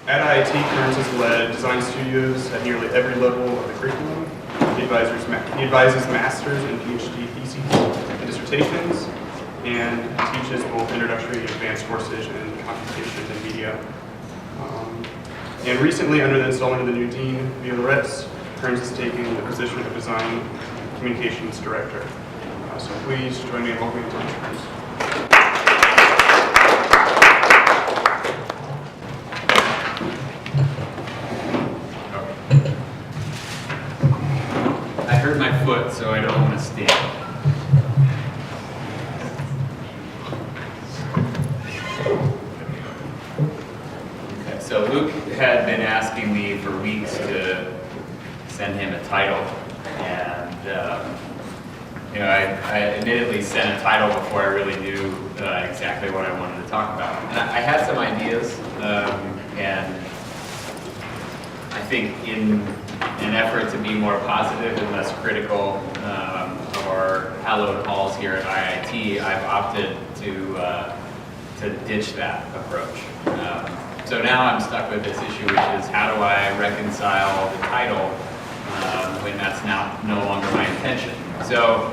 At IIT, Kearns has led design studios at nearly every level of the curriculum. He advises master's and PhD theses and dissertations, and teaches both introductory and advanced courses in computation and media. And recently, under the installment of the new dean, via the reps, Kearns has taken the position of design communications director. So please join me in welcoming Thomas Kearns. I hurt my foot, so I don't want to stand. Okay, so Luke had been asking me for weeks to send him a title, and I admittedly sent a title before I really knew exactly what I wanted to talk about. And I had some ideas, and I think in an effort to be more positive and less critical of our hallowed halls here at IIT, I've opted to ditch that approach. So now I'm stuck with this issue, which is how do I reconcile the title when that's no longer my intention. So,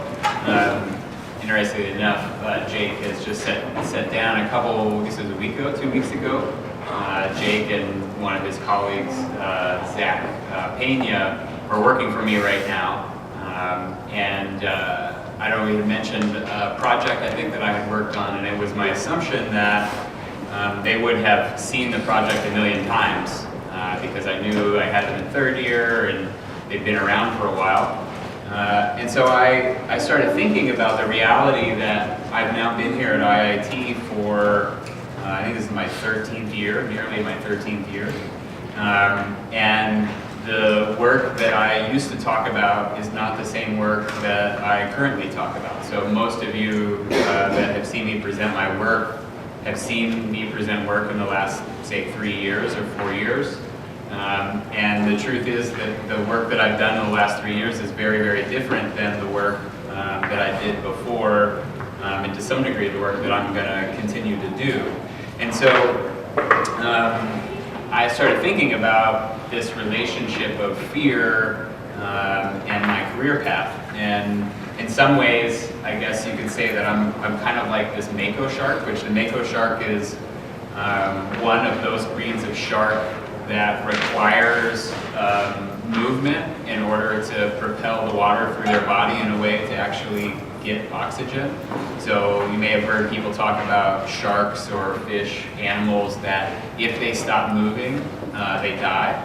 interestingly enough, Jake has just sat down I guess it was 2 weeks ago. Jake and one of his colleagues, Zach Pena, are working for me right now. I don't know, we had mentioned a project I think that I had worked on, and it was my assumption that they would have seen the project a million times because I knew I had them in third year and they'd been around for a while. And so I started thinking about the reality that I've now been here at IIT for, I think this is my 13th year, nearly my 13th year. And the work that I used to talk about is not the same work that I currently talk about. So most of you that have seen me present my work have seen me present work in the last, say, 3 years or 4 years. And the truth is that the work that I've done in the last 3 years is very, very different than the work that I did before, and to some degree the work that I'm going to continue to do. And so I started thinking about this relationship of fear and my career path. And in some ways, I guess you could say that I'm kind of like this mako shark, which the mako shark is one of those breeds of shark that requires movement in order to propel the water through their body in a way to actually get oxygen. So you may have heard people talk about sharks or fish, animals that if they stop moving, they die.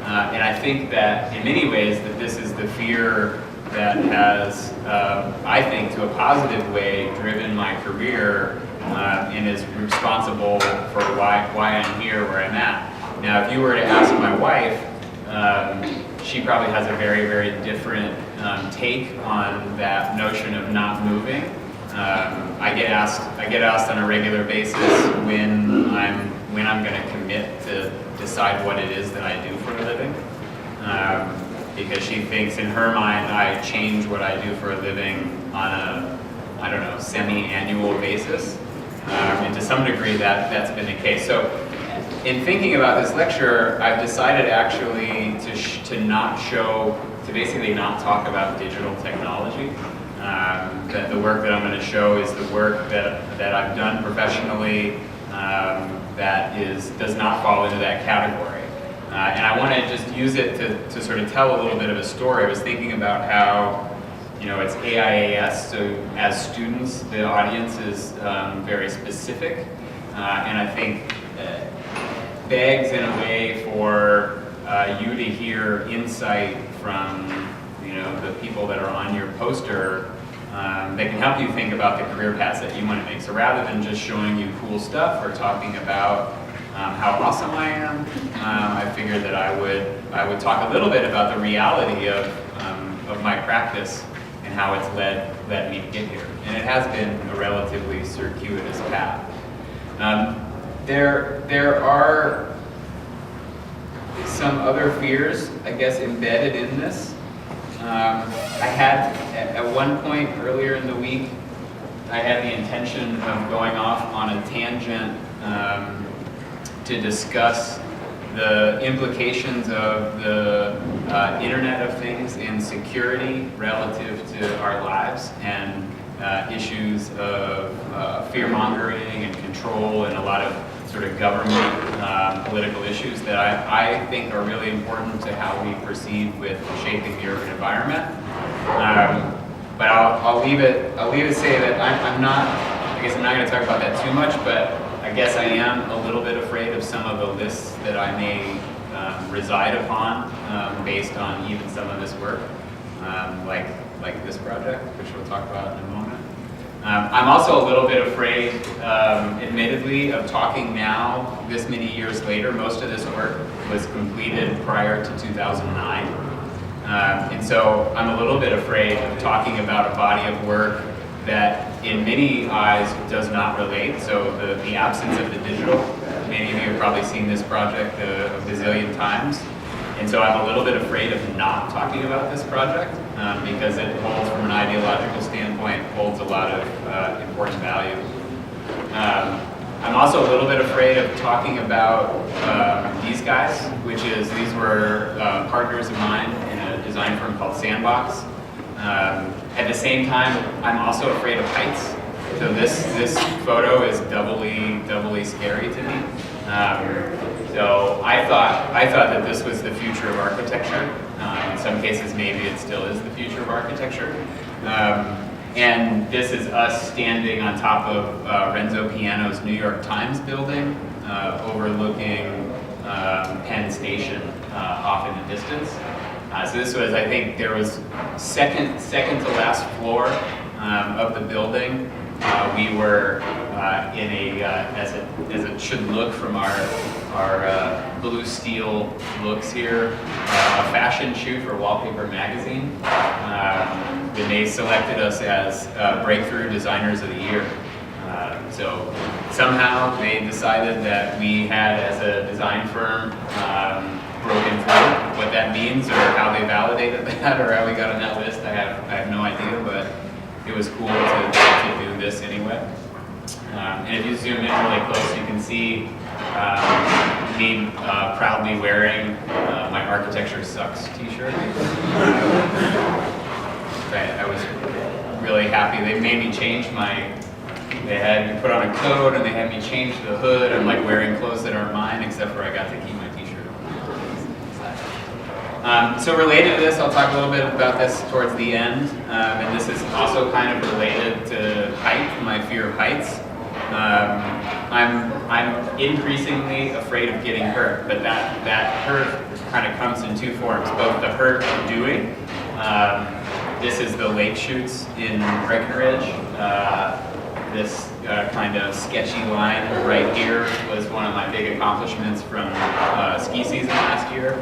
And I think that in many ways that this is the fear that has, I think, to a positive way, driven my career and is responsible for why I'm here where I'm at. Now, if you were to ask my wife, she probably has a very, very different take on that notion of not moving. I get asked on a regular basis when I'm going to commit to decide what it is that I do for a living, because she thinks in her mind I change what I do for a living on a semi-annual basis, and to some degree that's been the case. So in thinking about this lecture, I've decided actually to basically not talk about digital technology. That the work that I'm going to show is the work that I've done professionally that does not fall into that category. And I want to just use it to sort of tell a little bit of a story. I was thinking about how, it's iitAIAS, so as students, the audience is very specific, and I think begs in a way for you to hear insight from the people that are on your poster that can help you think about the career paths that you want to make. So rather than just showing you cool stuff or talking about how awesome I am, I figured that I would talk a little bit about the reality of my practice and how it's led me to get here. And it has been a relatively circuitous path. There are some other fears, I guess, embedded in this. I had, at one point earlier in the week, I had the intention of going off on a tangent to discuss the implications of the Internet of Things and security relative to our lives, and issues of fear-mongering and control, and a lot of sort of government political issues that I think are really important to how we proceed with shaping the urban environment. But I'll leave it say that I'm not, I guess I'm not going to talk about that too much, but I guess I am a little bit afraid of some of the lists that I may reside upon based on even some of this work, like this project, which we'll talk about in a moment. I'm also a little bit afraid, admittedly, of talking now, this many years later. Most of this work was completed prior to 2009. And so I'm a little bit afraid of talking about a body of work that in many eyes does not relate. So the absence of the digital. Many of you have probably seen this project a gazillion times. And so I'm a little bit afraid of not talking about this project because it holds, from an ideological standpoint, holds a lot of important value. I'm also a little bit afraid of talking about these guys, these were partners of mine in a design firm called Sandbox. At the same time, I'm also afraid of heights. So this photo is doubly scary to me. So I thought that this was the future of architecture. In some cases, maybe it still is the future of architecture. And this is us standing on top of Renzo Piano's New York Times building, overlooking Penn Station off in the distance. So this was, I think, there was second to last floor of the building. We were in a, as it should look from our blue steel looks here, a fashion shoot for Wallpaper magazine. When they selected us as Breakthrough Designers of the Year. So somehow they decided that we had, as a design firm, broken through. What that means, or how they validated that, or how we got on that list, I have no idea, but it was cool to do this anyway. And if you zoom in really close, you can see me proudly wearing my Architecture Sucks t-shirt. I was really happy. They made me change they had me put on a coat and they had me change the hood. I'm like wearing clothes that aren't mine, except for I got to keep my t-shirt on. So related to this, I'll talk a little bit about this towards the end. And this is also kind of related to height, my fear of heights. I'm increasingly afraid of getting hurt, but that hurt kind of comes in two forms, both the hurt of doing. This is the lake chutes in Breckenridge. This kind of sketchy line right here was one of my big accomplishments from ski season last year.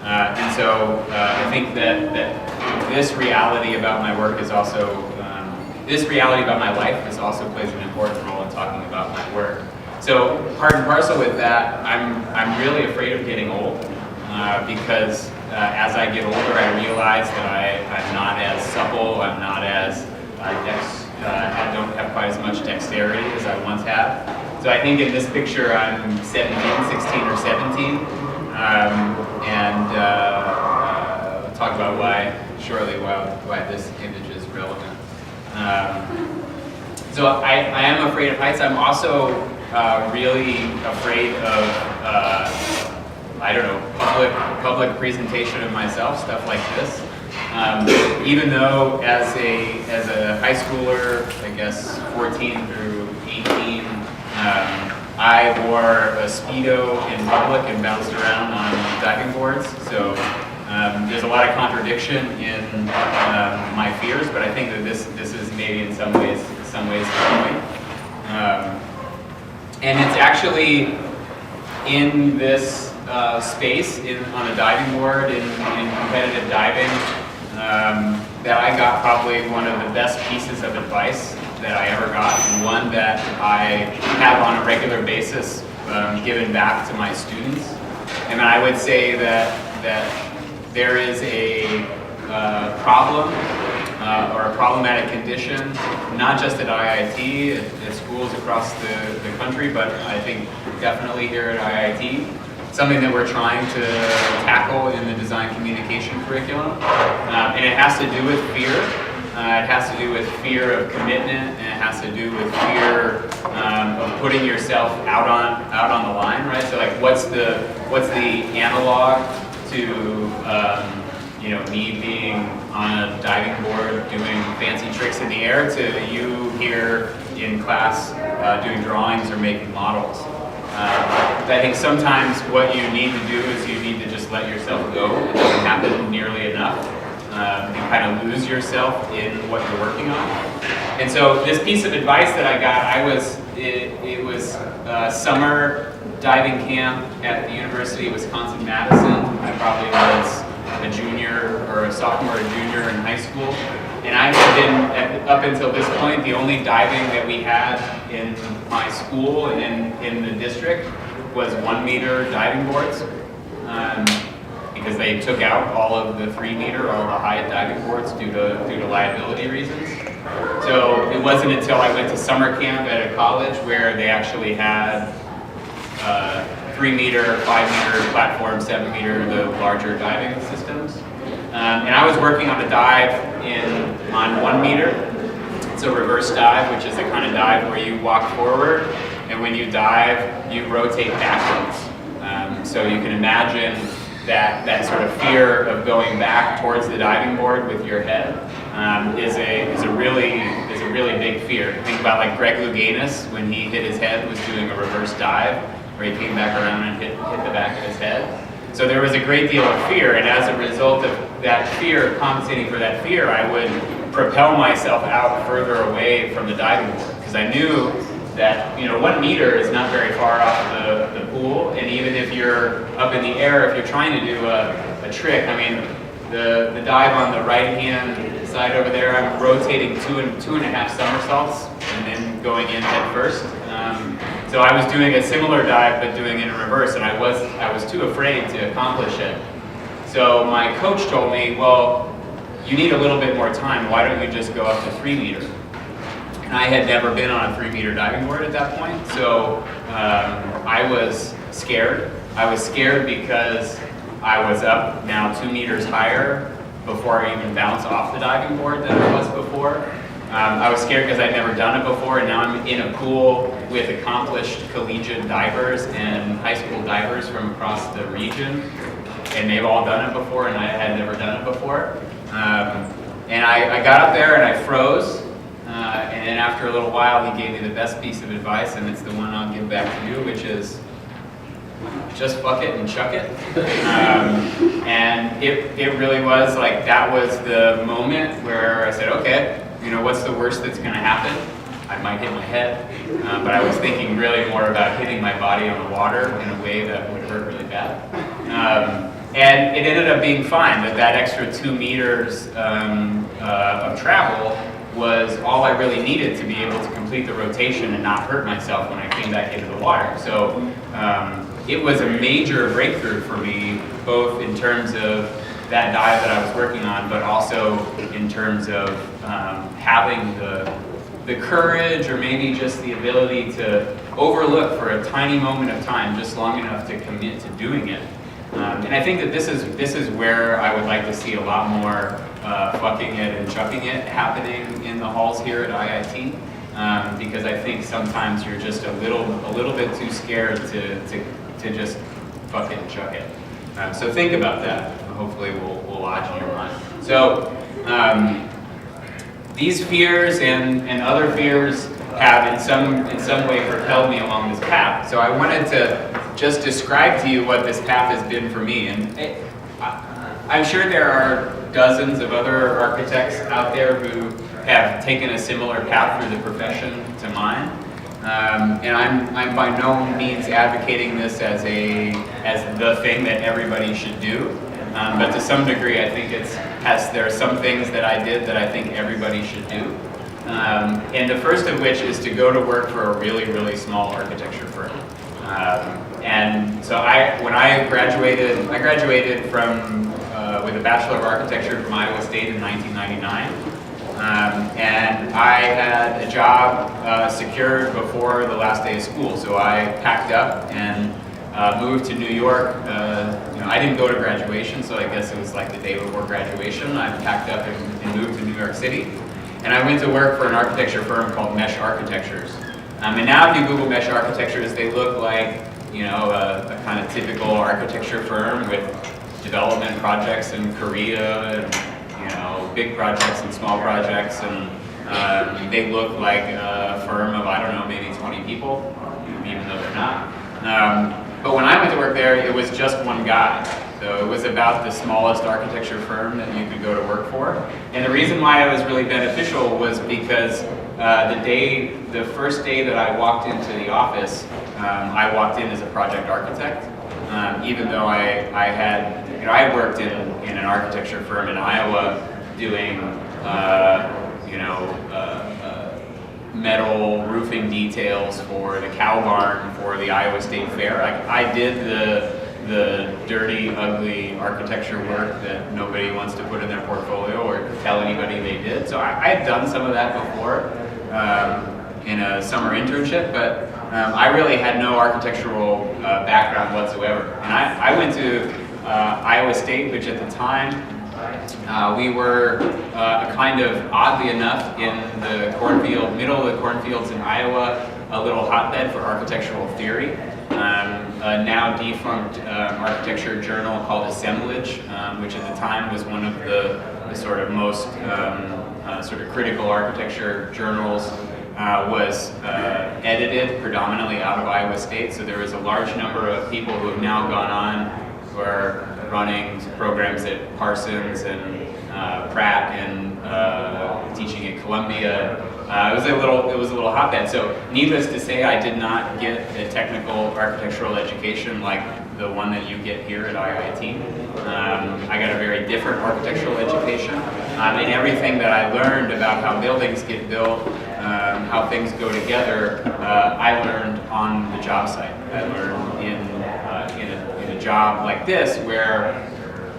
And so I think that this reality about my work is also, this reality about my life is also plays an important role in talking about my work. So part and parcel with that, I'm really afraid of getting old because as I get older, I realize that I'm not as supple, I'm not as, I don't have quite as much dexterity as I once had. So I think in this picture I'm 16 or 17, and I'll talk about why this image is relevant. So I am afraid of heights. I'm also really afraid of public presentation of myself, stuff like this. Even though as a high schooler, I guess 14 through 18, I wore a Speedo in public and bounced around on diving boards. So there's a lot of contradiction in my fears, but I think that this is maybe in some ways the point. And it's actually in this space on a diving board in competitive diving that I got probably one of the best pieces of advice that I ever got, and one that I have on a regular basis given back to my students. And I would say that there is a problem or a problematic condition, not just at IIT, at schools across the country, but I think definitely here at IIT, something that we're trying to tackle in the design communication curriculum. And it has to do with fear. It has to do with fear of commitment, and it has to do with fear of putting yourself out on the line, right? So like, what's the analog to me being on a diving board doing fancy tricks in the air to you here in class doing drawings or making models. I think sometimes what you need to do is you need to just let yourself go. It doesn't happen nearly enough. You kind of lose yourself in what you're working on. And so this piece of advice that I got, it was summer diving camp at the University of Wisconsin-Madison. I probably was a junior or a sophomore or junior in high school. And I had been, up until this point, the only diving that we had in my school and in the district was 1 meter diving boards. Because they took out all of the 3 meter, all the high diving boards due to liability reasons. So it wasn't until I went to summer camp at a college where they actually had 3 meter, 5 meter platform, 7 meter, the larger diving systems. And I was working on a dive on 1 meter. It's a reverse dive, which is the kind of dive where you walk forward, and when you dive, you rotate backwards. So you can imagine that sort of fear of going back towards the diving board with your head is a really big fear. Think about like Greg Louganis when he hit his head was doing a reverse dive, where he came back around and hit the back of his head. So there was a great deal of fear, and as a result of that fear, compensating for that fear, I would propel myself out further away from the diving board, because I knew that 1 meter is not very far off the pool, and even if you're up in the air, if you're trying to do a trick, I mean, the dive on the right-hand side over there, I'm rotating two and a half somersaults and then going in head first. So I was doing a similar dive, but doing it in reverse, and I was too afraid to accomplish it. So my coach told me, well, you need a little bit more time. Why don't you just go up to 3 meters? And I had never been on a 3 meter diving board at that point, so I was scared. I was scared because I was up now 2 meters higher before I even bounced off the diving board than I was before. I was scared because I'd never done it before, and now I'm in a pool with accomplished collegiate divers and high school divers from across the region, and they've all done it before, and I had never done it before. And I got up there and I froze, and then after a little while he gave me the best piece of advice, and it's the one I'll give back to you, which is just fuck it and chuck it. And it really was like, that was the moment where I said, okay, what's the worst that's going to happen? I might hit my head, but I was thinking really more about hitting my body on the water in a way that would hurt really bad. And it ended up being fine. That extra 2 meters of travel was all I really needed to be able to complete the rotation and not hurt myself when I came back into the water. So it was a major breakthrough for me, both in terms of that dive that I was working on, but also in terms of having the courage, or maybe just the ability to overlook for a tiny moment of time, just long enough to commit to doing it. And I think that this is where I would like to see a lot more fucking it and chucking it happening in the halls here at IIT, because I think sometimes you're just a little bit too scared to just fuck it and chuck it. So think about that. Hopefully will lodge in your mind. So these fears and other fears have in some way propelled me along this path. So I wanted to just describe to you what this path has been for me. And I'm sure there are dozens of other architects out there who have taken a similar path through the profession to mine. And I'm by no means advocating this as the thing that everybody should do. But to some degree, I think there are some things that I did that I think everybody should do. And the first of which is to go to work for a really, really small architecture firm. And so when I graduated from with a Bachelor of Architecture from Iowa State in 1999. And I had a job secured before the last day of school. So I packed up and moved to New York. I didn't go to graduation, so I guess it was like the day before graduation. I packed up and moved to New York City. And I went to work for an architecture firm called Mesh Architectures. And now if you Google Mesh Architectures, they look like, a kind of typical architecture firm with development projects in Korea and, big projects and small projects. And they look like a firm of, I don't know, maybe 20 people, even though they're not. But when I went to work there, it was just one guy. So it was about the smallest architecture firm that you could go to work for. And the reason why it was really beneficial was because the first day that I walked into the office, I walked in as a project architect. Even though I had worked in an architecture firm in Iowa doing, metal roofing details for the cow barn for the Iowa State Fair. I did the dirty, ugly architecture work that nobody wants to put in their portfolio or tell anybody they did. So I had done some of that before in a summer internship, but I really had no architectural background whatsoever. And I went to Iowa State, which at the time, we were kind of, oddly enough, in the cornfield, middle of the cornfields in Iowa, a little hotbed for architectural theory. A now defunct architecture journal called Assemblage, which at the time was one of the sort of most sort of critical architecture journals, was edited predominantly out of Iowa State. So there was a large number of people who have now gone on who are running programs at Parsons and Pratt and teaching at Columbia. It was a little hotbed. So needless to say, I did not get a technical architectural education like the one that you get here at IIT. I got a very different architectural education. And everything that I learned about how buildings get built, how things go together, I learned on the job site. I learned in a job like this where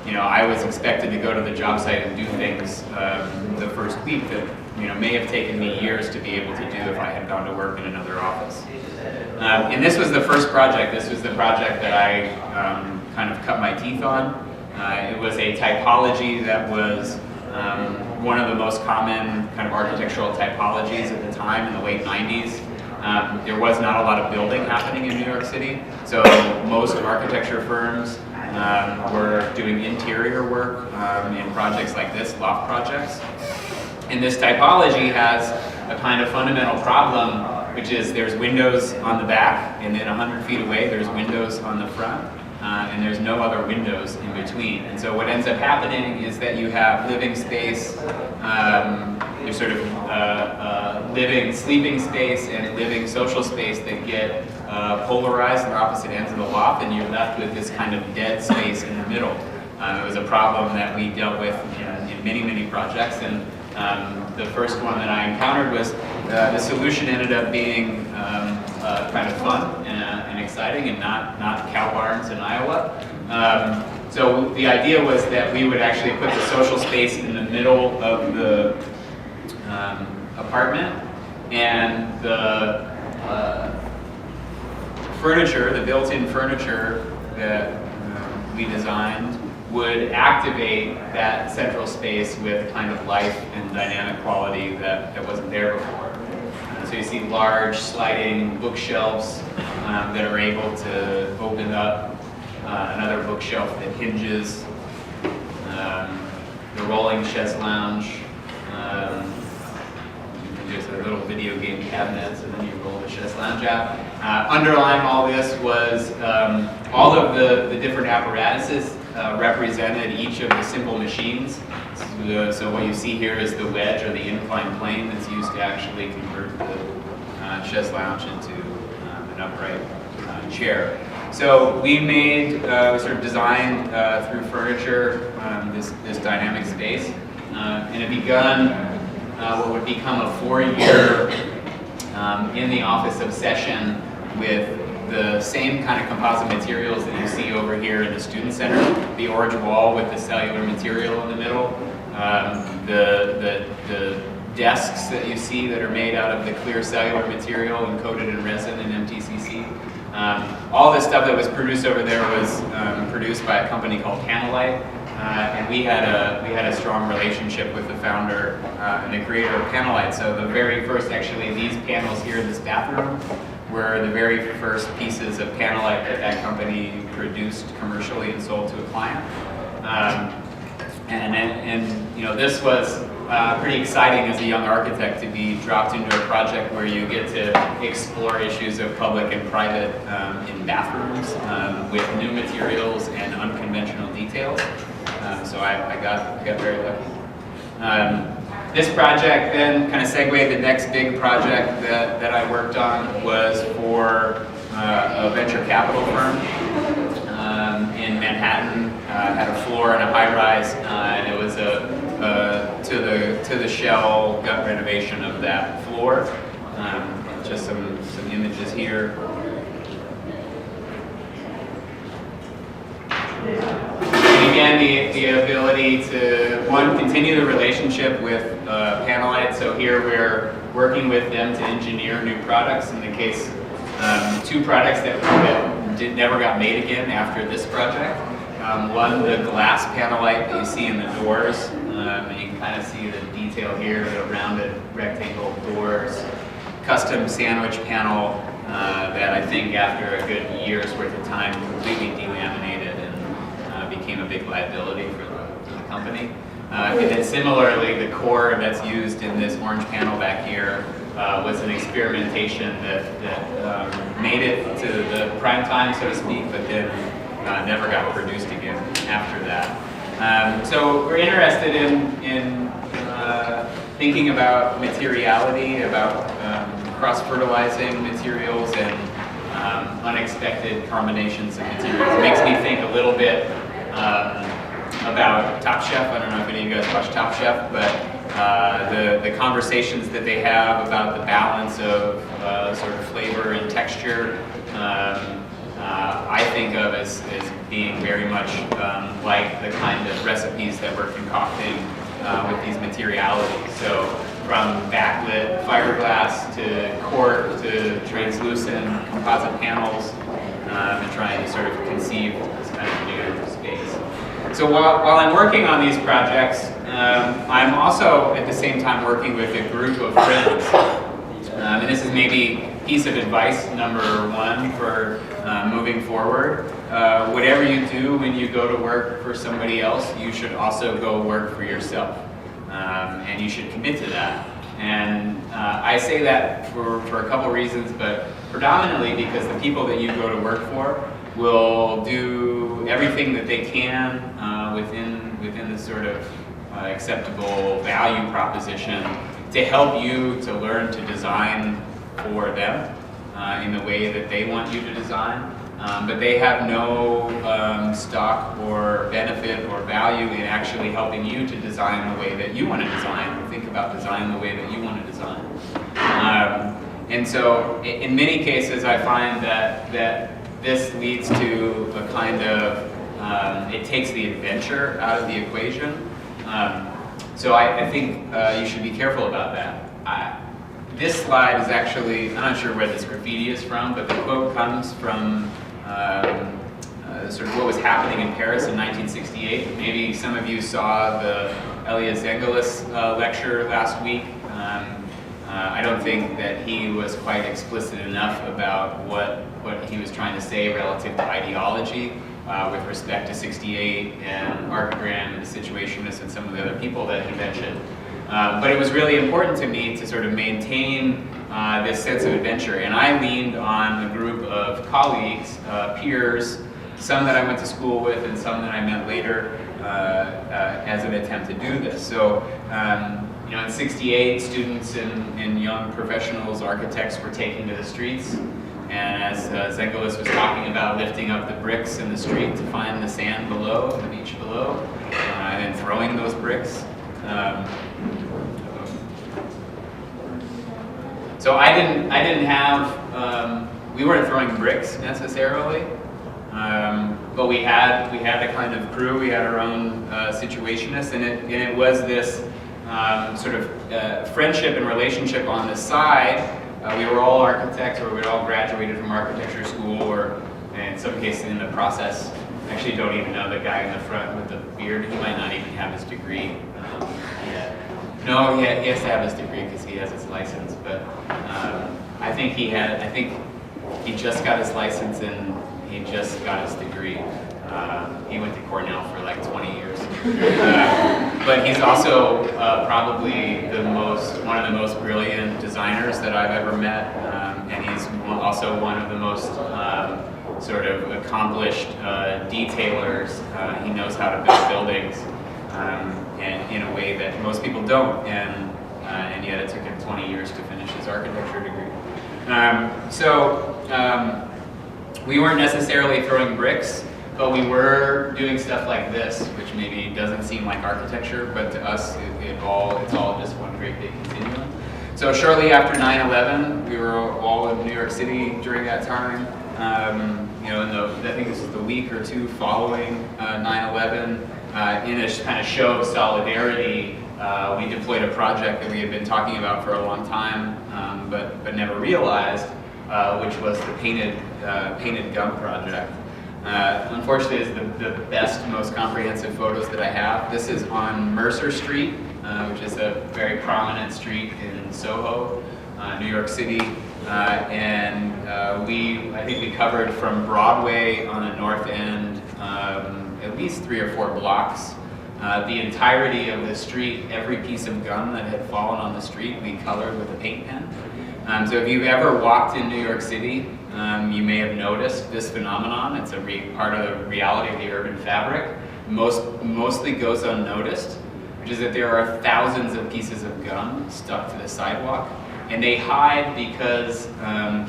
I was expected to go to the job site and do things the first week that may have taken me years to be able to do if I had gone to work in another office. And this was the first project. This was the project that I kind of cut my teeth on. It was a typology that was one of the most common kind of architectural typologies at the time in the late 90s. There was not a lot of building happening in New York City, so most architecture firms were doing interior work in projects like this, loft projects. And this typology has a kind of fundamental problem, which is there's windows on the back, and then 100 feet away there's windows on the front, and there's no other windows in between. And so what ends up happening is that you have living space, there's sort of living, sleeping space and living social space that get polarized on opposite ends of the loft, and you're left with this kind of dead space in the middle. It was a problem that we dealt with in many, many projects, and the first one that I encountered was the solution ended up being kind of fun and exciting, and not cow barns in Iowa. So the idea was that we would actually put the social space in the middle of the apartment, and the furniture, the built-in furniture that we designed, would activate that central space with kind of life and dynamic quality that wasn't there before. So you see large sliding bookshelves that are able to open up, another bookshelf that hinges, the rolling chaise lounge. There's a little video game cabinet, and then you roll the chaise lounge out. Underlying all this was all of the different apparatuses represented each of the simple machines. So what you see here is the wedge or the inclined plane that's used to actually convert the chaise lounge into an upright chair. So we made, we sort of designed through furniture this dynamic space, and it begun what would become a 4-year in the office obsession with the same kind of composite materials that you see over here in the student center, the orange wall with the cellular material in the middle, the desks that you see that are made out of the clear cellular material and coated in resin and MTCC. All this stuff that was produced over there was produced by a company called Panelite, and we had a strong relationship with the founder and the creator of Panelite. So the very first, actually, these panels here in this bathroom were the very first pieces of Panelite that company produced commercially and sold to a client. And you know, this was pretty exciting as a young architect to be dropped into a project where you get to explore issues of public and private in bathrooms with new materials and unconventional details. So I got very lucky. This project then kind of segued. The next big project that I worked on was for a venture capital firm in Manhattan. Had a floor and a high-rise, and it was to the shell gut renovation of that floor. Just some images here. And again, the ability to, one, continue the relationship with Panelite. So here we're working with them to engineer new products. In the case, 2 products that never got made again after this project. One, the glass Panelite that you see in the doors. And you can kind of see the detail here, the rounded rectangle doors. Custom sandwich panel that I think after a good year's worth of time completely delaminated and became a big liability for the company. And then similarly, the core that's used in this orange panel back here was an experimentation that made it to the prime time, so to speak, but then never got produced again after that. So we're interested in thinking about materiality, about cross-fertilizing materials and unexpected combinations of materials. It makes me think a little bit about Top Chef. I don't know if any of you guys watch Top Chef, but the conversations that they have about the balance of sort of flavor and texture, I think of as being very much like the kind of recipes that we're concocting with these materialities. So from backlit fiberglass to cork to translucent composite panels, and trying to sort of conceive this kind of new space. So while I'm working on these projects, I'm also at the same time working with a group of friends. And this is maybe piece of advice number 1 for moving forward. Whatever you do when you go to work for somebody else, you should also go work for yourself. And you should commit to that. And I say that for a couple reasons, but predominantly because the people that you go to work for will do everything that they can within the sort of acceptable value proposition to help you to learn to design for them in the way that they want you to design. But they have no stock or benefit or value in actually helping you to design the way that you want to design, or think about design the way that you want to design. And so in many cases I find that this leads to a kind of, it takes the adventure out of the equation. So I think you should be careful about that. This slide is actually, I'm not sure where this graffiti is from, but the quote comes from sort of what was happening in Paris in 1968. Maybe some of you saw the iitAIAS lecture last week. I don't think that he was quite explicit enough about what he was trying to say relative to ideology with respect to 68 and Archigram and the Situationists and some of the other people that he mentioned. But it was really important to me to sort of maintain this sense of adventure. And I leaned on a group of colleagues, peers, some that I went to school with and some that I met later as an attempt to do this. So, you know, in 68, students and young professionals, architects were taking to the streets. And as Zengelis was talking about lifting up the bricks in the street to find the sand below, the beach below, and throwing those bricks. So I didn't have, we weren't throwing bricks necessarily, But we had a kind of crew. We had our own situationists, and it was this sort of friendship and relationship on the side. We were all architects, or we'd all graduated from architecture school, or in some cases in the process. Actually, don't even know the guy in the front with the beard. He might not even have his degree yet. No, he has to have his degree because he has his license. But I think he just got his license and he just got his degree. He went to Cornell for like 20 years. But he's also probably one of the most brilliant designers that I've ever met, and he's also one of the most sort of accomplished detailers. He knows how to build buildings, and in a way that most people don't, and yet it took him 20 years to finish his architecture degree. We weren't necessarily throwing bricks, but we were doing stuff like this, which maybe doesn't seem like architecture, but to us, it's all just one great big continuum. So shortly after 9/11, we were all in New York City during that time. I think this is the week or two following 9/11. In a kind of show of solidarity, we deployed a project that we had been talking about for a long time, but never realized, which was the painted gum project. Unfortunately, it's the best, most comprehensive photos that I have. This is on Mercer Street, which is a very prominent street in Soho, New York City. I think we covered from Broadway on the north end at least 3 or 4 blocks. The entirety of the street, every piece of gum that had fallen on the street, we colored with a paint pen. So if you've ever walked in New York City, you may have noticed this phenomenon. It's a part of the reality of the urban fabric. Mostly goes unnoticed, which is that there are thousands of pieces of gum stuck to the sidewalk, and they hide because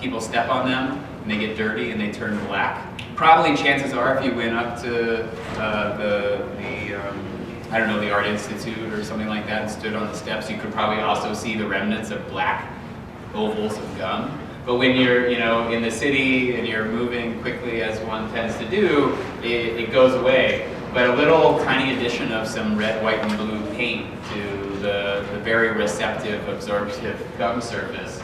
people step on them, and they get dirty, and they turn black. Probably chances are, if you went up to the Art Institute or something like that and stood on the steps, you could probably also see the remnants of black ovals of gum. But when you're, in the city and you're moving quickly, as one tends to do, it goes away. But a little tiny addition of some red, white, and blue paint to the very receptive, absorptive gum surface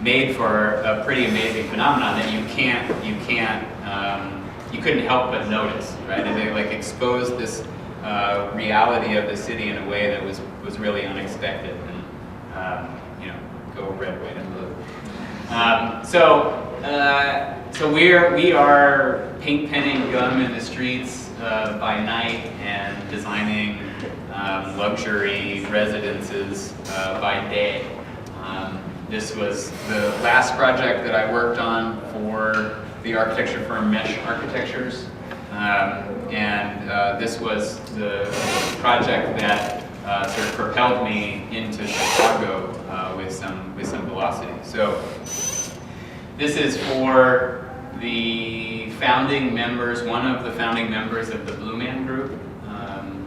made for a pretty amazing phenomenon that you couldn't help but notice, right? And they exposed this reality of the city in a way that was really unexpected, and go red, white, and blue. So we are paint penning gum in the streets by night and designing luxury residences by day. This was the last project that I worked on for the architecture firm Mesh Architectures, and this was the project that sort of propelled me into Chicago with some velocity. So this is for the founding members, one of the founding members of the Blue Man Group,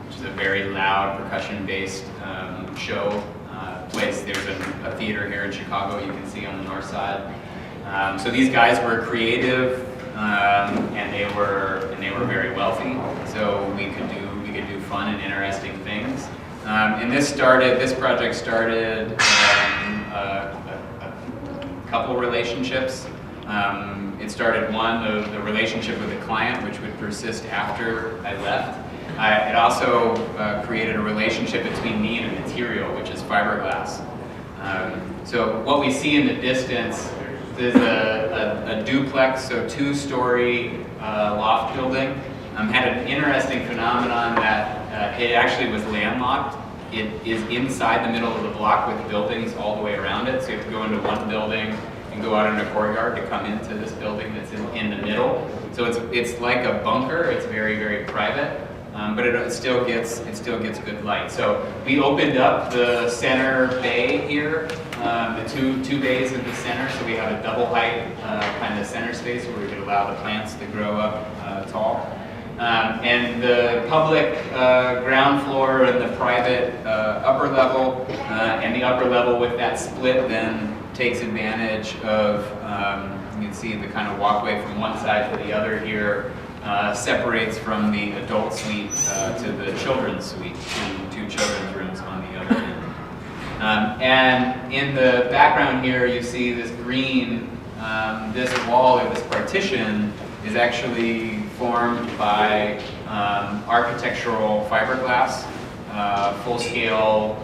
which is a very loud percussion-based show place. There's a theater here in Chicago you can see on the north side. So these guys were creative, and they were very wealthy. So we could do fun and interesting things. And this project started a couple relationships. It started the relationship with the client, which would persist after I left. It also created a relationship between me and a material, which is fiberglass. So what we see in the distance is a duplex, so 2-story loft building. Had an interesting phenomenon that it actually was landlocked. It is inside the middle of the block with buildings all the way around it, so you have to go into one building and go out in a courtyard to come into this building that's in the middle. So it's like a bunker. It's very, very private, but it still gets good light. So we opened up the center bay here, the two bays in the center, so we have a double height kind of center space where we could allow the plants to grow up tall. And the public ground floor and the private upper level, and the upper level with that split then takes advantage of You can see the kind of walkway from one side to the other here separates from the adult suite to the children's suite, two children's rooms on the other end. And in the background here, you see this green, this wall or this partition is actually formed by architectural fiberglass, full-scale,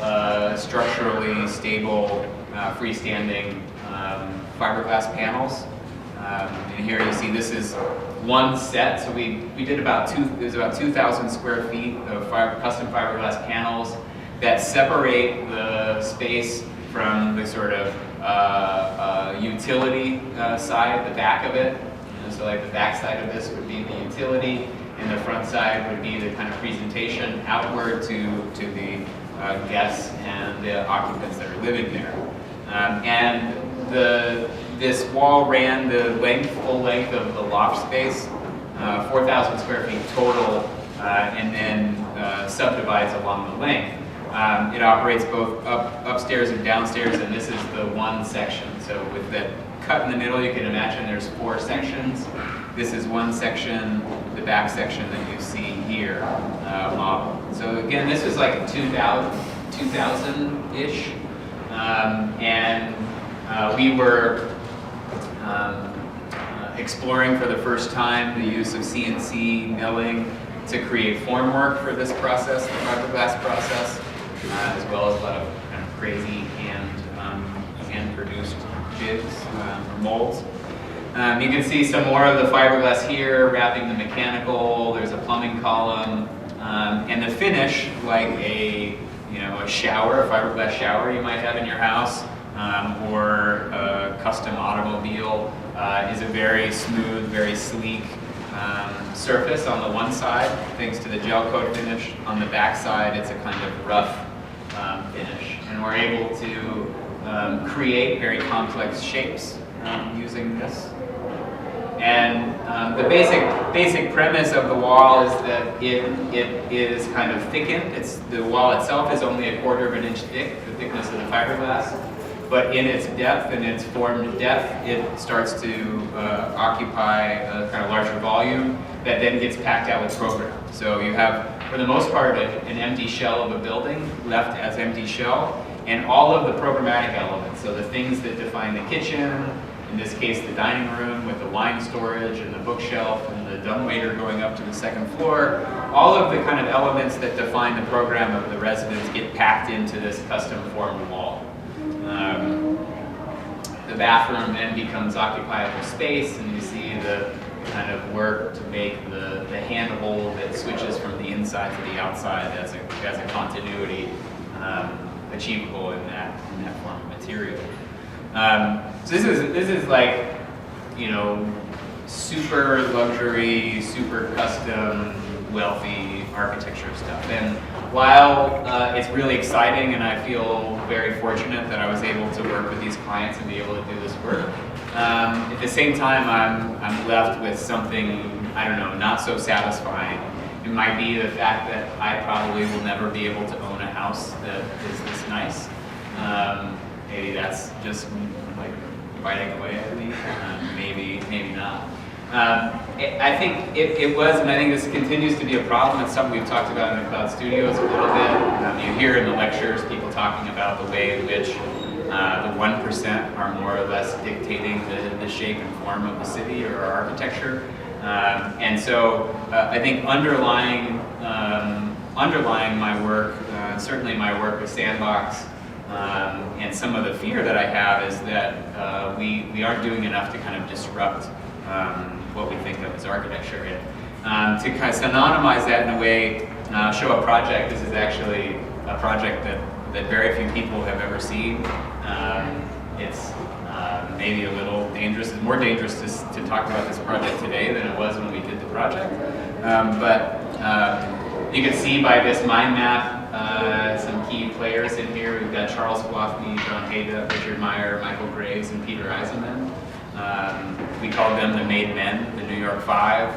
structurally stable, freestanding fiberglass panels. And here you see this is one set. So we did there's about 2,000 square feet of custom fiberglass panels that separate the space from the sort of utility side, the back of it. So like the back side of this would be the utility, and the front side would be the kind of presentation outward to the guests and the occupants that are living there. And this wall ran the full length of the loft space, 4,000 square feet total, and then subdivides along the length. It operates both upstairs and downstairs, and this is the one section. So with that cut in the middle, you can imagine there's 4 sections. This is one section, the back section that you see here model. So again, this was like 2000-ish, and we were exploring for the first time the use of CNC milling to create formwork for this process, the fiberglass process, as well as a lot of kind of crazy hand-produced jigs, molds. You can see some more of the fiberglass here, wrapping the mechanical. There's a plumbing column, and the finish, like a shower, a fiberglass shower you might have in your house, or a custom automobile, is a very smooth, very sleek surface on the one side, thanks to the gel coat finish. On the back side, it's a kind of rough finish, and we're able to create very complex shapes using this. And the basic premise of the wall is that it is kind of thickened. The wall itself is only 1/4 of an inch thick, the thickness of the fiberglass. But in its depth and its formed depth, it starts to occupy a kind of larger volume that then gets packed out with program. So you have, for the most part, an empty shell of a building left as empty shell, and all of the programmatic elements. So the things that define the kitchen, in this case the dining room with the wine storage and the bookshelf and the dumbwaiter going up to the 2nd floor, all of the kind of elements that define the program of the residence get packed into this custom formed wall. The bathroom then becomes occupiable space, and you see the kind of work to make the handhold that switches from the inside to the outside as a continuity achievable in that form of material. So this is like, super luxury, super custom, wealthy architecture stuff. And while it's really exciting, and I feel very fortunate that I was able to work with these clients and be able to do this work, at the same time I'm left with something, I don't know, not so satisfying. It might be the fact that I probably will never be able to own a house that is this nice. Maybe that's just like biting away at me. Maybe not. I think it was, and I think this continues to be a problem. It's something we've talked about in the Cloud Studios a little bit. You hear in the lectures people talking about the way in which the 1% are more or less dictating the shape and form of the city or our architecture. And so I think underlying my work, certainly my work with Sandbox, and some of the fear that I have is that we aren't doing enough to kind of disrupt what we think of as architecture. And to kind of synonymize that in a way, show a project. This is actually a project that very few people have ever seen. It's maybe a little dangerous. It's more dangerous to talk about this project today than it was when we did the project. But you can see by this mind map some key players in here. We've got Charles Gwafney, John Hayda, Richard Meyer, Michael Graves, and Peter Eisenman. We called them the Made Men, the New York Five.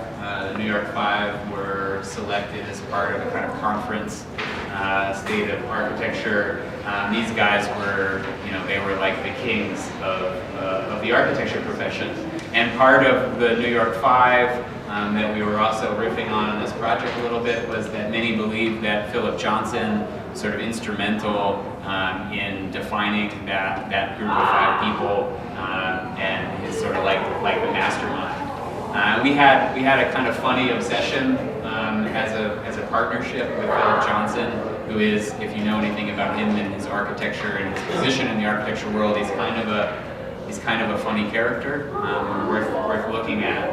The New York Five were selected as part of a kind of conference, state of architecture. These guys were, they were like the kings of the architecture profession. And part of the New York Five that we were also riffing on in this project a little bit was that many believe that Philip Johnson was sort of instrumental in defining that group of 5 people and is sort of like the mastermind. We had a kind of funny obsession as a partnership with Philip Johnson, who is, if you know anything about him and his architecture and his position in the architecture world, he's kind of a funny character, worth looking at.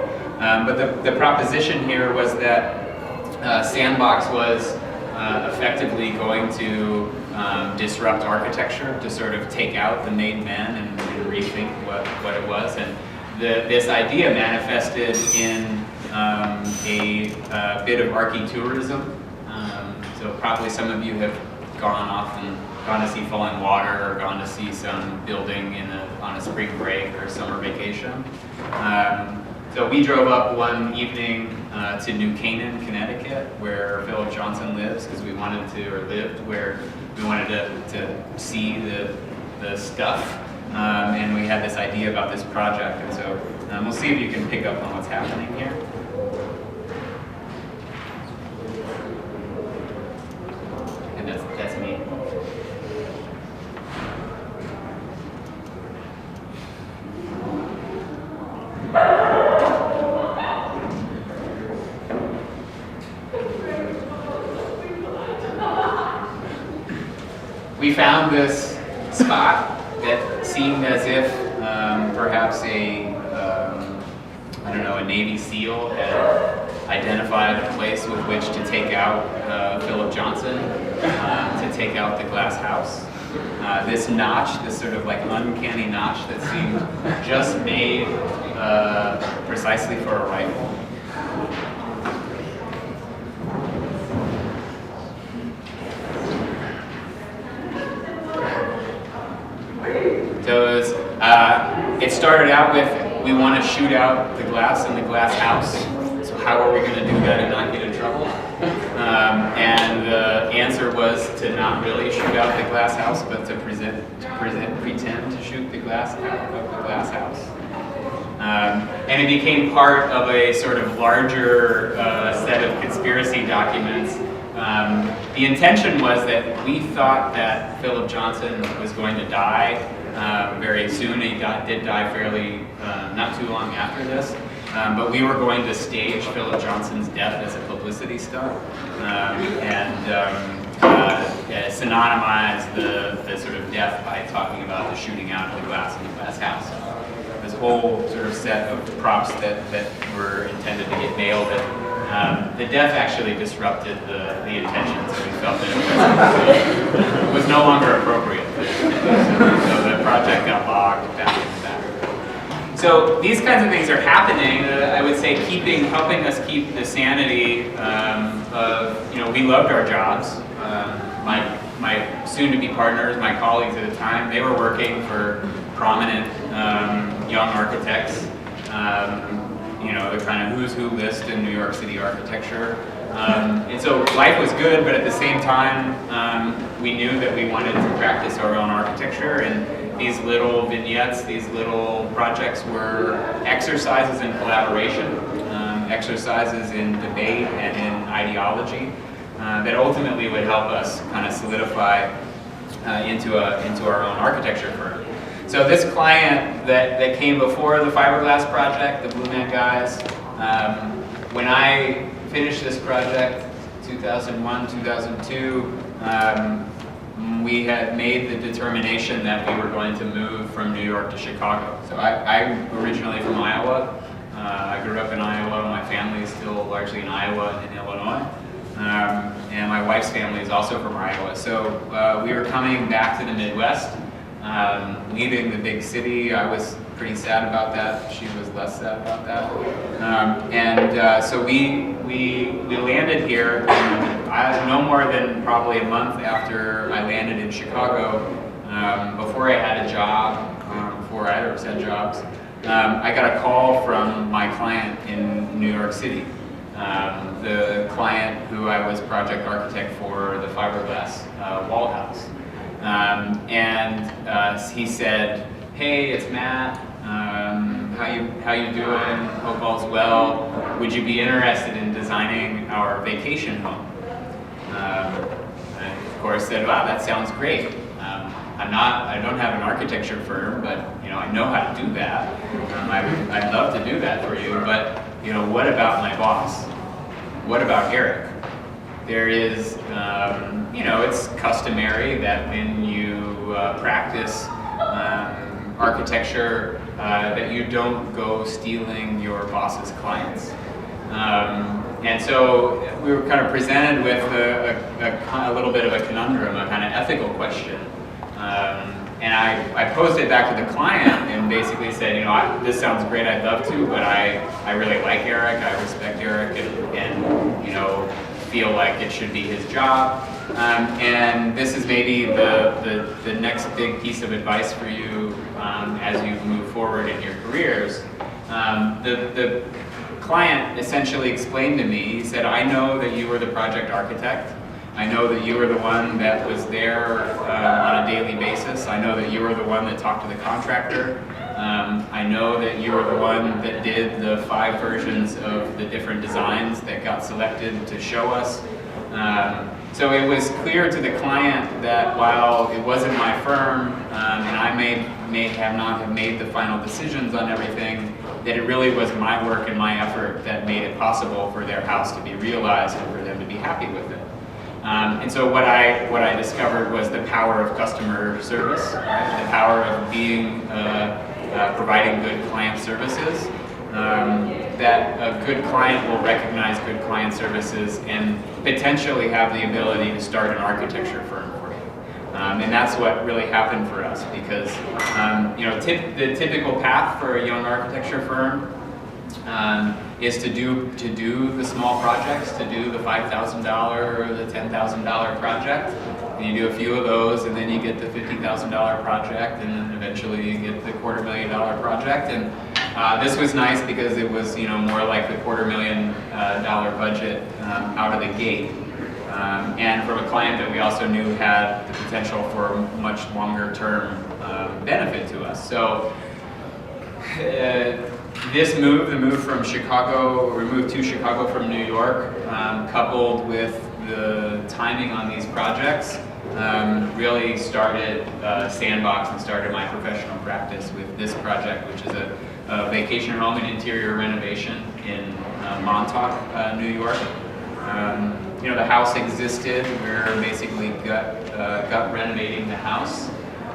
But the proposition here was that Sandbox was effectively going to disrupt architecture, to sort of take out the made man and rethink what it was. And this idea manifested in a bit of architourism. So probably some of you have gone off and gone to see falling water or gone to see some building on a spring break or summer vacation. So we drove up one evening to New Canaan, Connecticut, where Philip Johnson lives, because we wanted to, or lived, where we wanted to see the stuff. And we had this idea about this project, and so we'll see if you can pick up on what's happening here. And that's me. We found this spot that seemed as if perhaps a Navy SEAL had identified a place with which to take out Philip Johnson, to take out the glass house. This notch, this sort of like uncanny notch that seemed just made precisely for a rifle. So it started out with, we want to shoot out the glass in the glass house. So how are we going to do that and not get in trouble? And the answer was to not really shoot out the glass house, but to pretend to shoot the glass out of the glass house. And it became part of a sort of larger set of conspiracy documents. The intention was that we thought that Philip Johnson was going to die very soon. He did die fairly not too long after this. But we were going to stage Philip Johnson's death as a publicity stunt and synonymize the sort of death by talking about the shooting out of the glass in the glass house. This whole sort of set of props that were intended to get nailed. The death actually disrupted the intentions, and we felt that it was no longer appropriate. So the project got logged back into that. So these kinds of things are happening. I would say helping us keep the sanity of, we loved our jobs. My soon-to-be partners, my colleagues at the time, they were working for prominent young architects. The kind of who's who list in New York City architecture. And so life was good, but at the same time, we knew that we wanted to practice our own architecture, and these little vignettes, these little projects were exercises in collaboration, exercises in debate and in ideology that ultimately would help us kind of solidify into our own architecture firm. So this client that came before the fiberglass project, the Blue Man guys, when I finished this project, 2001, 2002, we had made the determination that we were going to move from New York to Chicago. So I'm originally from Iowa. I grew up in Iowa. My family is still largely in Iowa and in Illinois. And my wife's family is also from Iowa. So we were coming back to the Midwest. Leaving the big city. I was pretty sad about that. She was less sad about that. So we landed here no more than probably a month after I landed in Chicago. Before I had a job, before either of us had jobs, I got a call from my client in New York City. The client who I was project architect for the fiberglass wall house. And he said, "Hey, it's Matt. How you doing? Hope all's well. Would you be interested in designing our vacation home? I of course said, wow, that sounds great. I don't have an architecture firm, but I know how to do that. I'd love to do that for you, but what about my boss? What about Eric? There is, it's customary that when you practice architecture, that you don't go stealing your boss's clients. And so we were kind of presented with a little bit of a conundrum, a kind of ethical question. And I posed it back to the client and basically said, this sounds great, I'd love to, but I really like Eric, I respect Eric, and feel like it should be his job. And this is maybe the next big piece of advice for you as you move forward in your careers. The client essentially explained to me, he said, I know that you were the project architect. I know that you were the one that was there on a daily basis. I know that you were the one that talked to the contractor. I know that you were the one that did the 5 versions of the different designs that got selected to show us. So it was clear to the client that while it wasn't my firm, and I may have not have made the final decisions on everything, that it really was my work and my effort that made it possible for their house to be realized and for them to be happy with it. And so what I discovered was the power of customer service, right? The power of being providing good client services. That a good client will recognize good client services and potentially have the ability to start an architecture firm for you. And that's what really happened for us because the typical path for a young architecture firm is to do the small projects, to do the $5,000 or the $10,000 project. And you do a few of those, and then you get the $50,000 project, and then eventually you get the $250,000 project. And this was nice because it was more like the $250,000 budget out of the gate. And from a client that we also knew had the potential for much longer term benefit to us. So. The move from Chicago, or move to Chicago from New York, coupled with the timing on these projects, really started Sandbox and started my professional practice with this project, which is a vacation home and interior renovation in Montauk, New York. The house existed. We're basically gut renovating the house.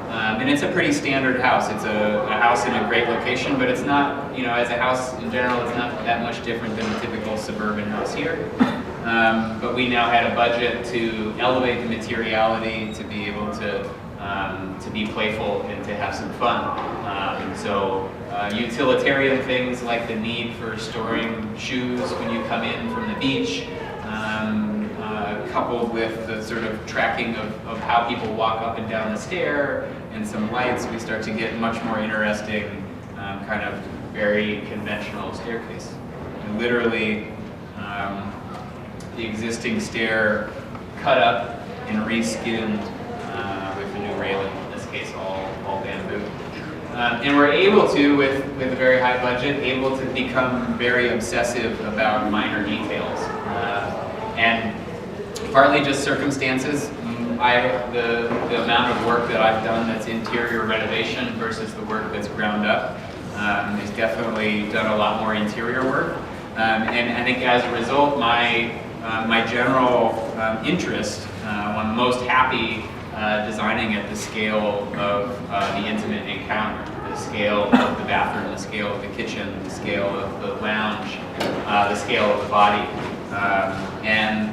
And it's a pretty standard house. It's a house in a great location, but it's not, as a house in general, it's not that much different than a typical suburban house here. But we now had a budget to elevate the materiality, to be able to be playful and to have some fun. So utilitarian things like the need for storing shoes when you come in from the beach, coupled with the sort of tracking of how people walk up and down the stair and some lights, we start to get much more interesting, kind of very conventional staircase. And literally, the existing stair cut up and reskinned with a new railing, in this case all bamboo. And we're able to, with a very high budget, able to become very obsessive about minor details. And partly just circumstances. The amount of work that I've done that's interior renovation versus the work that's ground up is definitely done a lot more interior work. And I think as a result, my general interest, when I'm most happy designing at the scale of the intimate encounter, the scale of the bathroom, the scale of the kitchen, the scale of the lounge, the scale of the body. And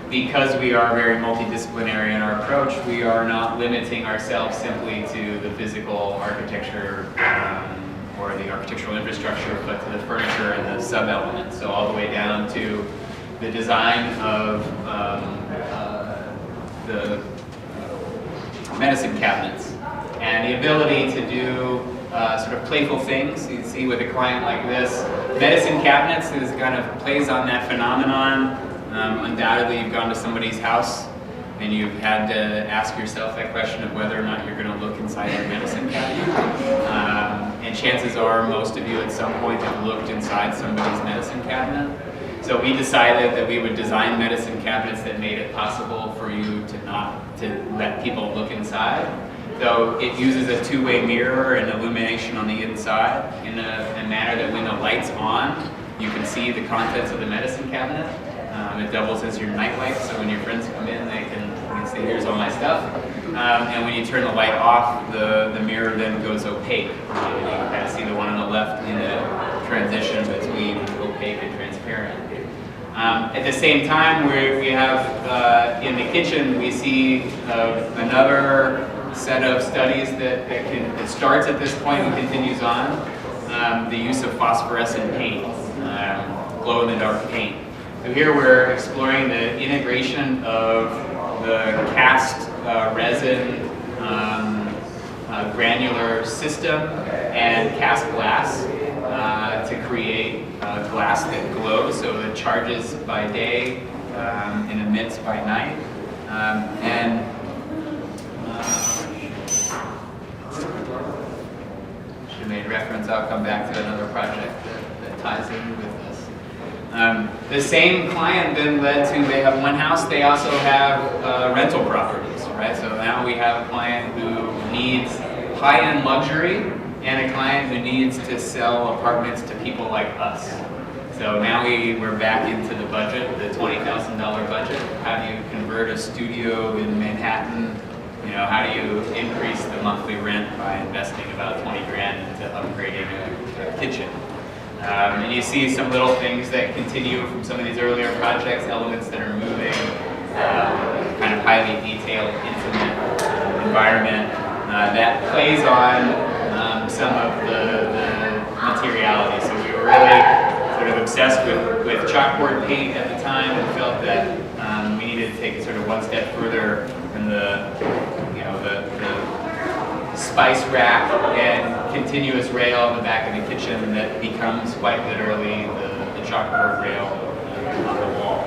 because we are very multidisciplinary in our approach, we are not limiting ourselves simply to the physical architecture or the architectural infrastructure, but to the furniture and the sub-elements. So all the way down to the design of the medicine cabinets and the ability to do sort of playful things. You see with a client like this, medicine cabinets is kind of plays on that phenomenon. Undoubtedly, you've gone to somebody's house and you've had to ask yourself that question of whether or not you're going to look inside their medicine cabinet. And chances are most of you at some point have looked inside somebody's medicine cabinet. So we decided that we would design medicine cabinets that made it possible for you to let people look inside. So it uses a two-way mirror and illumination on the inside in a manner that when the light's on, you can see the contents of the medicine cabinet. It doubles as your nightlight, so when your friends come in, they can say, here's all my stuff. And when you turn the light off, the mirror then goes opaque. And you can kind of see the one on the left in a transition between opaque and transparent. At the same time, we have in the kitchen, we see another set of studies that starts at this point and continues on. The use of phosphorescent paint, glow-in-the-dark paint. So here we're exploring the integration of the cast resin granular system and cast glass to create glass that glows, so it charges by day and emits by night. Should have made reference, I'll come back to another project that ties in with this. The same client then led to, they have one house, they also have rental properties, right? So now we have a client who needs high-end luxury and a client who needs to sell apartments to people like us. So now we're back into the budget, the $20,000 budget. How do you convert a studio in Manhattan? You know, how do you increase the monthly rent by investing about 20 grand into upgrading a kitchen? And you see some little things that continue from some of these earlier projects, elements that are moving, kind of highly detailed, intimate environment that plays on some of the materiality. So we were really sort of obsessed with chalkboard paint at the time and felt that we needed to take it sort of one step further in the spice rack and continuous rail on the back of the kitchen that becomes quite literally the chalkboard rail on the wall.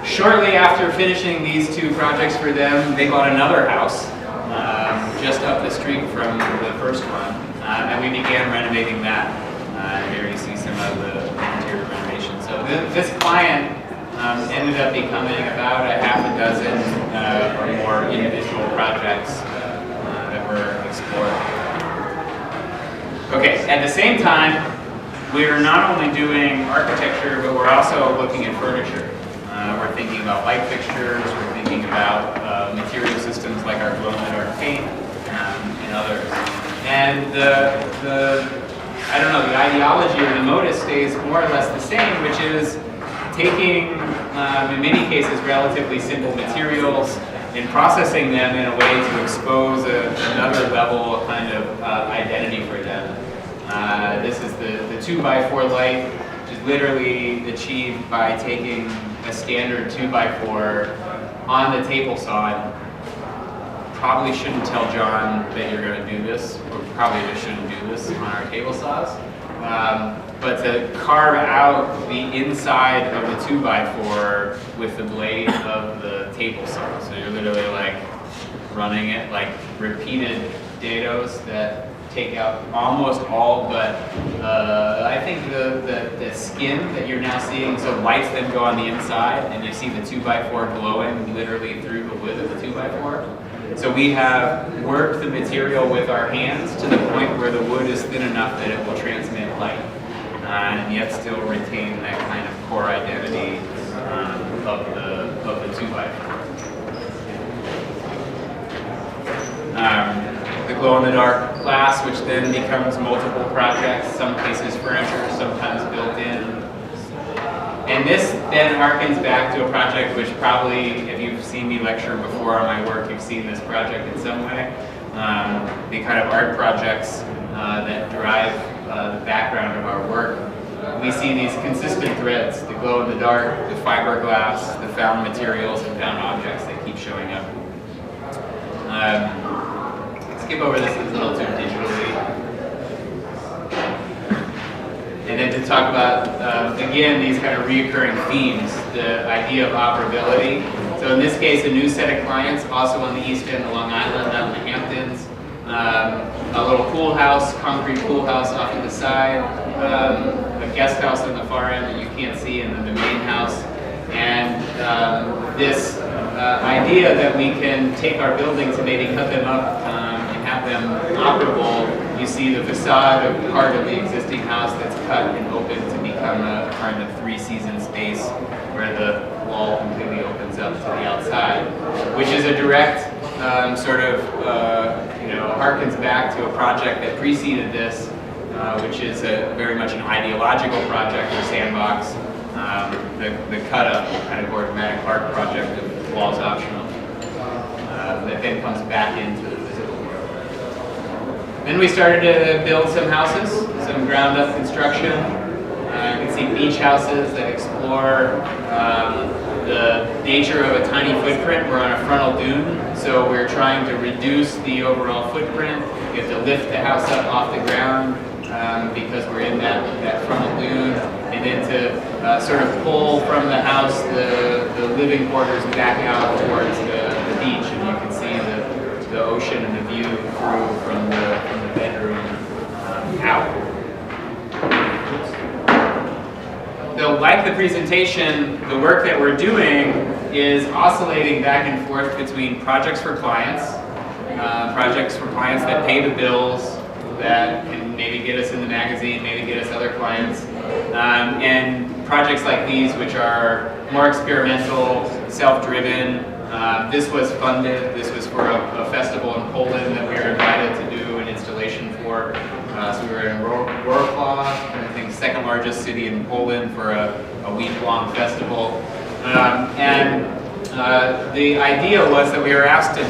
Shortly after finishing these two projects for them, they bought another house just up the street from the first one, and we began renovating that. Here you see some of the interior renovation. So this client ended up becoming about a half a dozen or more individual projects that were explored. Okay, at the same time, we're not only doing architecture, but we're also looking at furniture. We're thinking about light fixtures, we're thinking about material systems like our glow-in-the-dark paint and others. And I don't know, the ideology or the modus stays more or less the same, which is taking, in many cases, relatively simple materials and processing them in a way to expose another level of kind of identity for them. This is the 2x4 light, which is literally achieved by taking a standard 2x4 on the table saw. Probably shouldn't tell John that you're going to do this, or probably just shouldn't do this on our table saws. But to carve out the inside of the 2x4 with the blade of the table saw. So you're literally like running it like repeated dados that take out almost all but I think the skin that you're now seeing. So lights then go on the inside and you see the 2x4 glowing literally through the wood of the 2x4. So we have worked the material with our hands to the point where the wood is thin enough that it will transmit light, and yet still retain that kind of core identity of the 2x4. The glow-in-the-dark glass, which then becomes multiple projects, some cases furniture, sometimes built in. And this then harkens back to a project which probably, if you've seen me lecture before on my work, you've seen this project in some way. The kind of art projects that drive the background of our work. We see these consistent threads, the glow in the dark, the fiberglass, the found materials and found objects that keep showing up. Skip over this, it's a little too digitally. And then to talk about, again, these kind of reoccurring themes, the idea of operability. So in this case, a new set of clients, also on the East End of Long Island, out in the Hamptons. a little pool house, concrete pool house off to the side, a guest house on the far end that you can't see, and then the main house. And this idea that we can take our buildings and maybe cut them up and have them operable. You see the facade of part of the existing house that's cut and opened to become a kind of three-season space where the wall completely opens up to the outside, which is a direct sort of, harkens back to a project that preceded this, which is very much an ideological project for Sandbox, the cut-up kind of automatic art project of walls optional, that then comes back into the physical world. Then we started to build some houses, some ground-up construction. You can see beach houses that explore the nature of a tiny footprint. We're on a frontal dune, so we're trying to reduce the overall footprint. You have to lift the house up off the ground because we're in that frontal dune, and then to sort of pull from the house the living quarters back out towards the beach, and you can see the ocean and the view through from the bedroom out. So like the presentation, the work that we're doing is oscillating back and forth between projects for clients that pay the bills, that can maybe get us in the magazine, maybe get us other clients, and projects like these, which are more experimental, self-driven. This was funded. This was for a festival in Poland that we were invited to do an installation for. So we were in Wrocław, I think second largest city in Poland, for a week-long festival. The idea was that we were asked to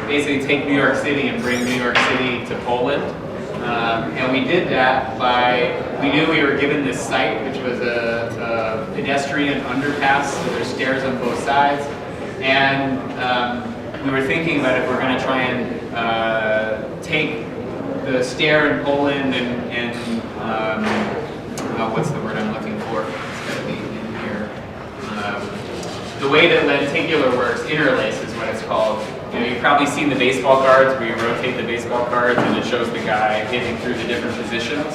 basically take New York City and bring New York City to Poland. And we did that we knew we were given this site, which was a pedestrian underpass, so there's stairs on both sides. And we were thinking about if we're going to try and take the stair in Poland and what's the word I'm looking for? It's got to be in here. The way that lenticular works, interlace is what it's called. You've probably seen the baseball cards where you rotate the baseball cards and it shows the guy hitting through the different positions.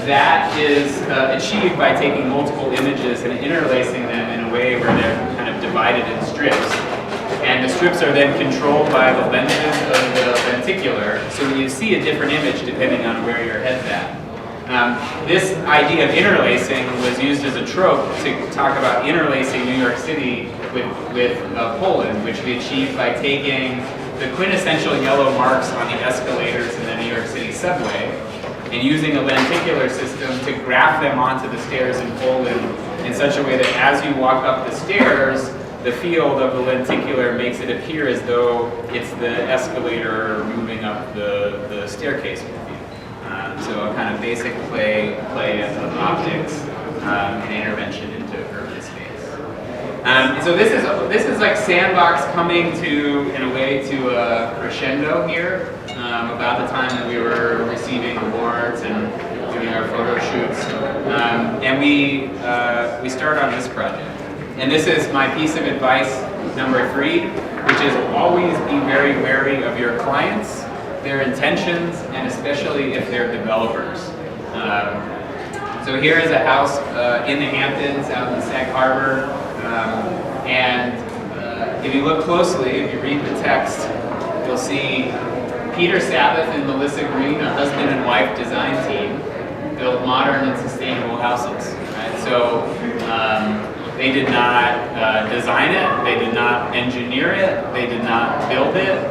That is achieved by taking multiple images and interlacing them in a way where they're kind of divided in strips. And the strips are then controlled by the lenses of the lenticular, so that you see a different image depending on where your head's at. This idea of interlacing was used as a trope to talk about interlacing New York City with Poland, which we achieved by taking the quintessential yellow marks on the escalators in the New York City subway and using a lenticular system to graph them onto the stairs in Poland in such a way that as you walk up the stairs, the field of the lenticular makes it appear as though it's the escalator moving up the staircase with you. So a kind of basic play of optics and intervention into urban space. So this is like Sandbox coming to, in a way, to a crescendo here. About the time that we were receiving awards and doing our photo shoots, and we start on this project. And this is my piece of advice number 3, which is always be very wary of your clients, their intentions, and especially if they're developers. So here is a house in the Hamptons out in Sag Harbor, and if you look closely, if you read the text, you'll see Peter Sabbath and Melissa Green, a husband and wife design team, build modern and sustainable houses. Right? So they did not design it, they did not engineer it, they did not build it.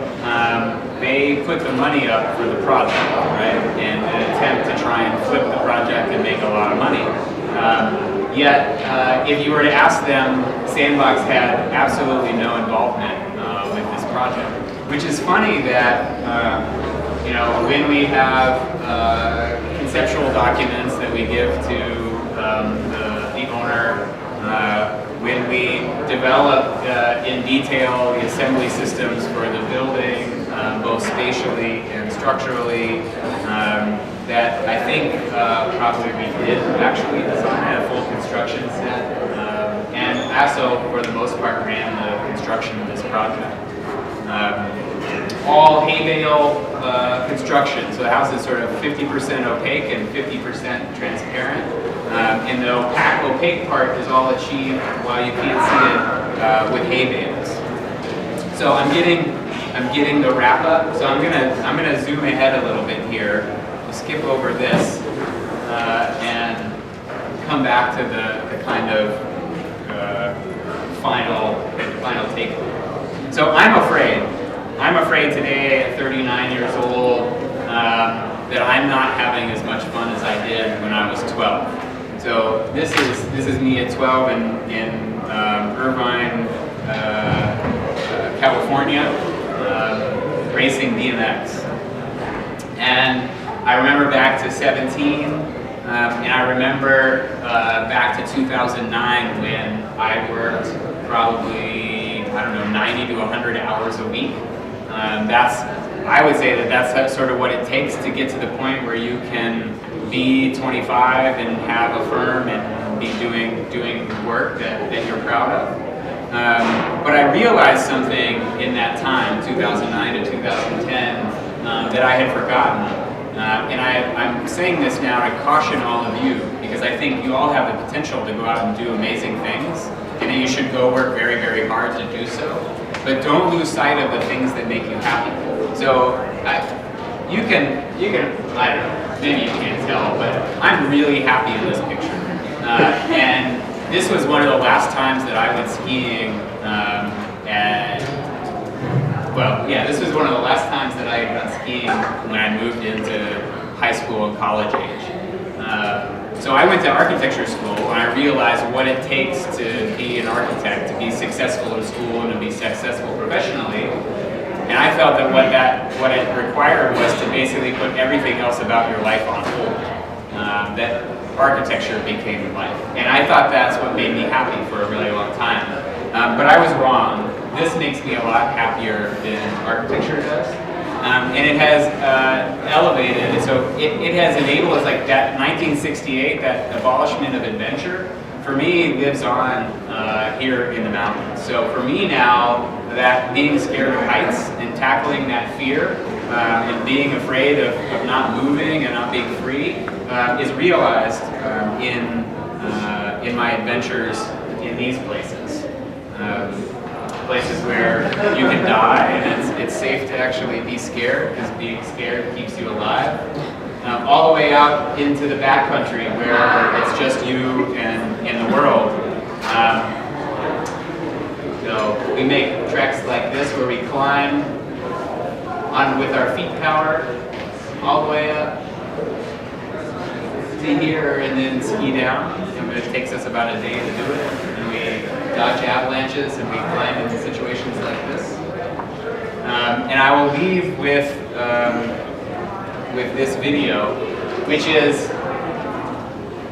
They put the money up for the project, right? In an attempt to try and flip the project and make a lot of money. Yet, if you were to ask them, Sandbox had absolutely no involvement with this project. Which is funny that, when we have conceptual documents that we give to the owner, when we develop in detail the assembly systems for the building, both spatially and structurally, that I think probably we did actually design a full construction set, and also for the most part ran the construction of this project. all hay bale construction. So the house is sort of 50% opaque and 50% transparent. And the opaque part is all achieved while you can't see it with hay bales. So I'm getting the wrap up. So I'm gonna zoom ahead a little bit here. We'll skip over this and come back to the kind of final take. So I'm afraid today at 39 years old that I'm not having as much fun as I did when I was 12. So this is me at 12 in Irvine, California, racing BMX. And I remember back to 17, and I remember back to 2009 when I worked probably, I don't know, 90 to 100 hours a week. I would say that's sort of what it takes to get to the point where you can be 25 and have a firm and be doing work that you're proud of. But I realized something in that time, 2009 to 2010, that I had forgotten. And I'm saying this now to caution all of you, because I think you all have the potential to go out and do amazing things, and that you should go work very, very hard to do so. But don't lose sight of the things that make you happy. So you can, I don't know, maybe you can't tell, but I'm really happy in this picture. And this was one of the last times that I went skiing, this was one of the last times that I had gone skiing when I moved into high school and college age. So I went to architecture school and I realized what it takes to be an architect, to be successful in school and to be successful professionally. And I felt that what it required was to basically put everything else about your life on hold. That architecture became your life. And I thought that's what made me happy for a really long time. But I was wrong. This makes me a lot happier than architecture does. And it has elevated, so it has enabled us, like that 1968, that abolishment of adventure, for me lives on here in the mountains. So for me now, that being scared of heights and tackling that fear and being afraid of not moving and not being free is realized in my adventures in these places. Places where you can die and it's safe to actually be scared, because being scared keeps you alive. All the way out into the backcountry where it's just you and the world. So we make treks like this where we climb on with our feet power all the way up to here and then ski down. And it takes us about a day to do it. And we dodge avalanches and we climb into situations like this. And I will leave with this video, which is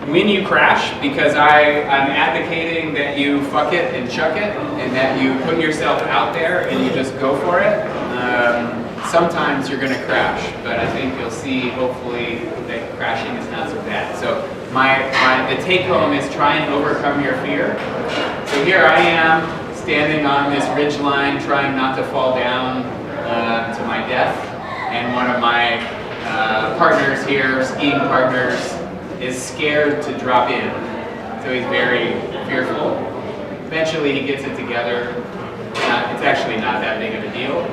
when you crash, because I'm advocating that you fuck it and chuck it, and that you put yourself out there and you just go for it. Sometimes you're going to crash, but I think you'll see, hopefully, that crashing is not so bad. So the take home is try and overcome your fear. So here I am, standing on this ridge line, trying not to fall down to my death, and one of my partners here, skiing partners, is scared to drop in. So he's very fearful. Eventually he gets it together. It's actually not that big of a deal.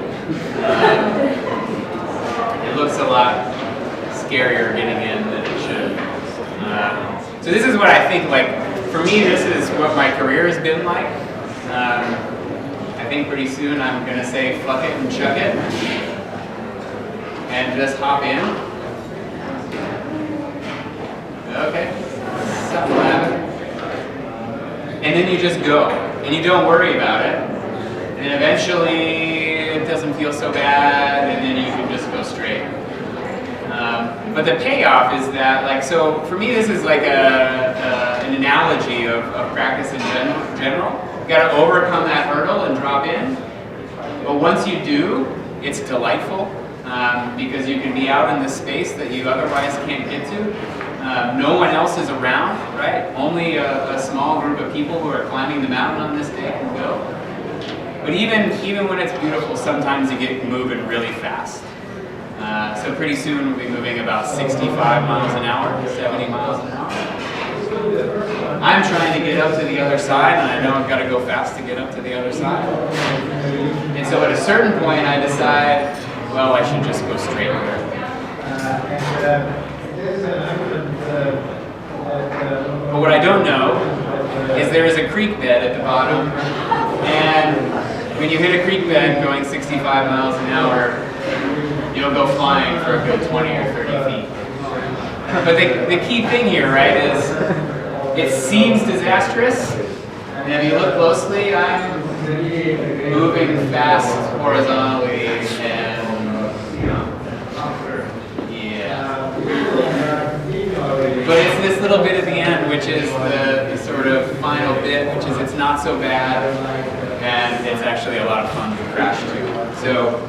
It looks a lot scarier getting in than it should. So this is what I think, like, for me, this is what my career has been like. I think pretty soon I'm going to say fuck it and chuck it and just hop in. Okay, something will happen. And then you just go, and you don't worry about it. And eventually it doesn't feel so bad, and then you can just go straight. But the payoff is that, like, so for me this is like an analogy of practice in general. You got to overcome that hurdle and drop in. But once you do, it's delightful because you can be out in the space that you otherwise can't get to. No one else is around, right? Only a small group of people who are climbing the mountain on this day can go. But even when it's beautiful, sometimes you get moving really fast. So pretty soon we'll be moving about 65 miles an hour, 70 miles an hour. I'm trying to get up to the other side, and I know I've got to go fast to get up to the other side. And so at a certain point I decide, well, I should just go straight here. But what I don't know is there is a creek bed at the bottom, and when you hit a creek bed going 65 miles an hour, you'll go flying for a good 20 or 30 feet. But the key thing here, right, is it seems disastrous, and if you look closely, I'm moving fast horizontally, and yeah. But it's this little bit at the end, which is the sort of final bit, which is it's not so bad, and it's actually a lot of fun to crash to. So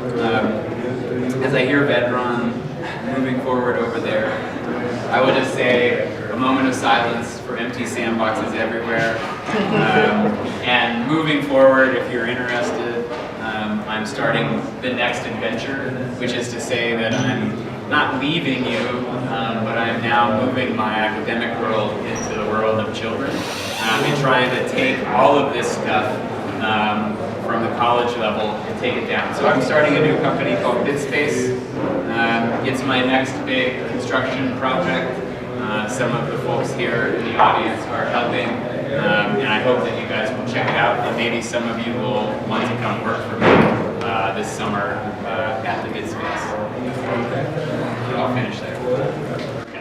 as I hear Vedran moving forward over there, I will just say a moment of silence for empty sandboxes everywhere. And moving forward, if you're interested, I'm starting the next adventure, which is to say that I'm not leaving you, but I'm now moving my academic world into the world of children, and trying to take all of this stuff from the college level and take it down. So I'm starting a new company called BitSpace. It's my next big construction project. Some of the folks here in the audience are helping, and I hope that you guys will check it out, and maybe some of you will want to come work for me this summer at the BitSpace. I'll finish there.